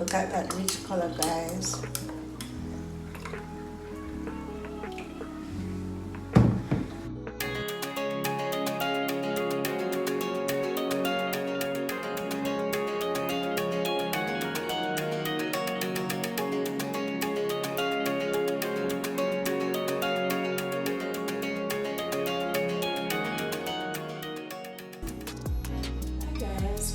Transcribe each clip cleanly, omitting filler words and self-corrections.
Look at that rich color, guys.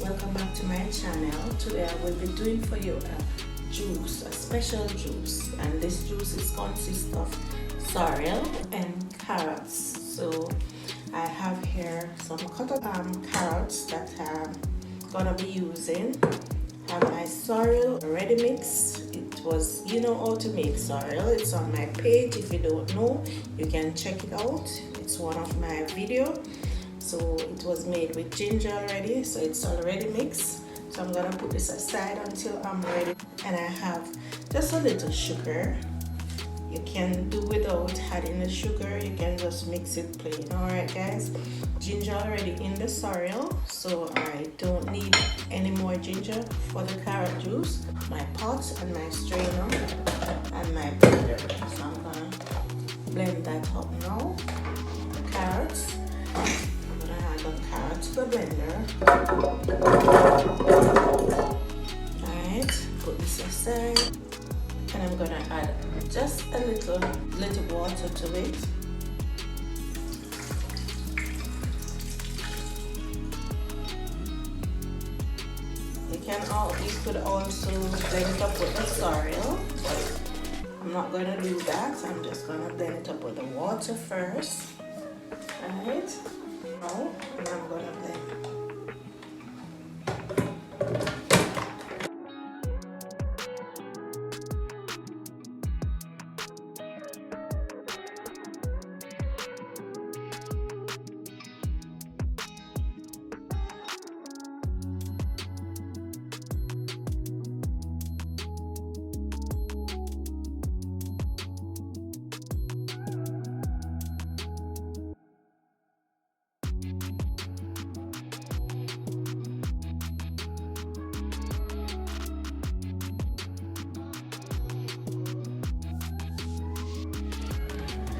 Welcome back to my channel. Today I will be doing for you a juice, a special juice, and this juice consists of sorrel and carrots. So I have here some cut up carrots that I'm gonna be using. I have my sorrel ready mix. It was, you know how to make sorrel. It's on my page. If you don't know, you can check it out. It's one of my videos. So it was made with ginger already, so it's already mixed. So I'm gonna put this aside until I'm ready. And I have just a little sugar. You can do without adding the sugar, you can just mix it plain. Alright guys, ginger already in the sorrel, so I don't need any more ginger for the carrot juice. My pot and my strainer and my blender. So I'm gonna blend that up now. Carrots. Carrot to the blender. Alright, put this aside, and I'm gonna add just a little water to it. You could also blend it up with the sorrel, but I'm not gonna do that. I'm just gonna blend it up with the water first. Alright. And I'm gonna blend.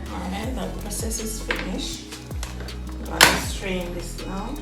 Alright, that process is finished. I'm gonna strain this now.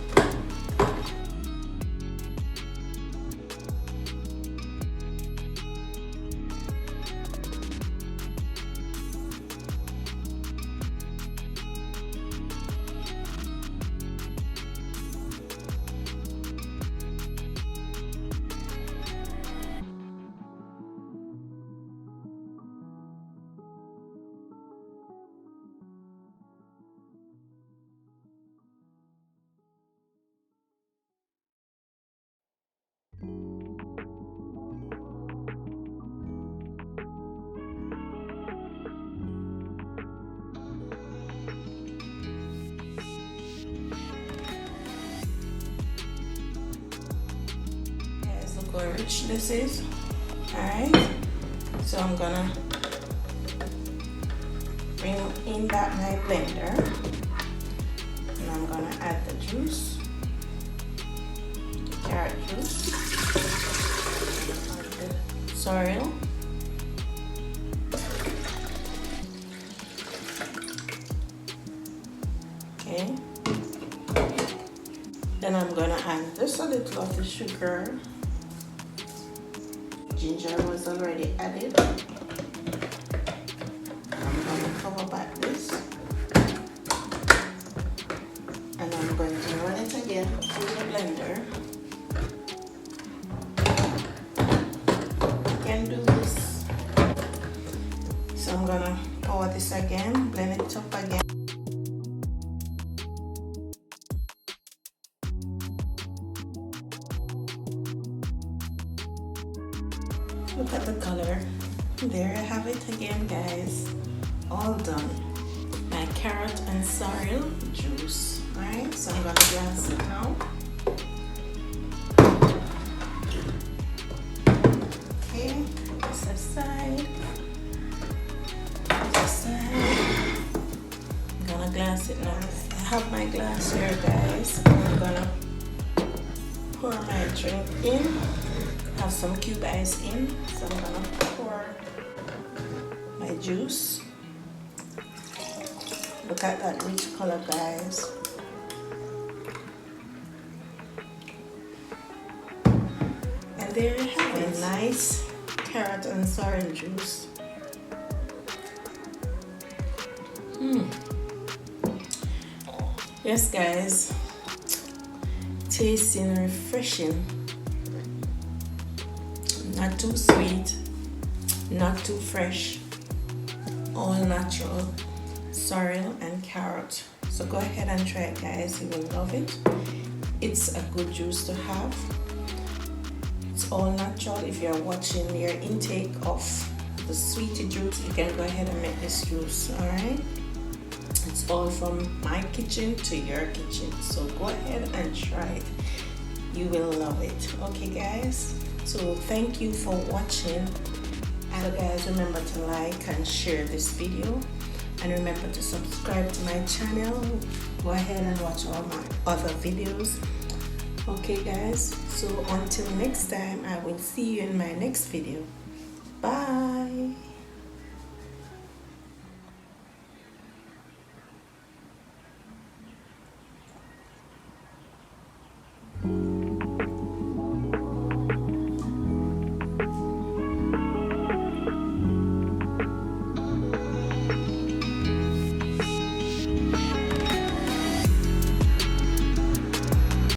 How rich this is. Alright, so I'm gonna bring in that my blender, and I'm gonna add the juice, carrot juice, the sorrel, okay. Then I'm gonna add just a little of the sugar. Ginger was already added. I'm going to cover back this, and I'm going to run it again through the blender. You can do this. So I'm going to pour this again, blend it up again. Look at the color. There I have it again, guys. All done. My carrot and sorrel juice. Alright, so I'm gonna glass it now. Okay, this aside. This aside. I'm gonna glass it now. I have my glass here, guys. I'm gonna pour my drink in. have some cube ice in, so I'm gonna pour my juice. Look at that rich color, guys. And there you have it, nice carrot and sorrel juice. Yes, guys, tasting refreshing. Not too sweet, not too fresh, all natural sorrel and carrot. So go ahead and try it, guys. You will love it. It's a good juice to have. It's all natural. If you're watching your intake of the sweetie juice, you can go ahead and make this juice. All right, it's all from my kitchen to your kitchen, so go ahead and try it. You will love it. Okay, guys, so thank you for watching. And guys, remember to like and share this video, and remember to subscribe to my channel. Go ahead and watch all my other videos. Okay, guys, so until next time, I will see you in my next video. Bye.